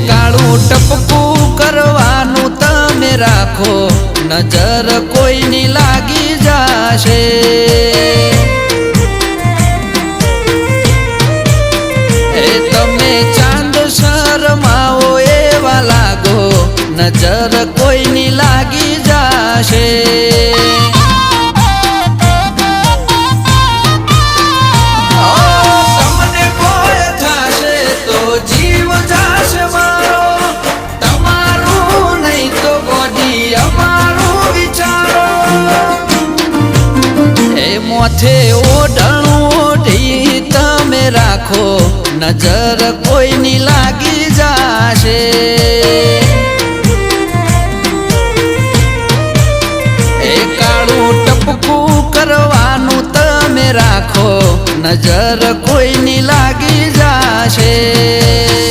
કાળું ટપકું કરવાનું તમે રાખો, નજર કોઈની લાગી જાશે. તમે ચાંદ શરમાવો એવા લાગો, નજર કોઈની લાગી જાશે. તમને કોઈ થશે તો જીવ જાશે મારો, તમારું નહીં તો ગોડી અમારું વિચારો. એ મોથે ઓઢણું ઓઢી તમે રાખો, નજર કોઈની લાગી જાશે. એ કાળું ટપકું કરવાનું તમે રાખો, નજર કોઈની લાગી જાશે.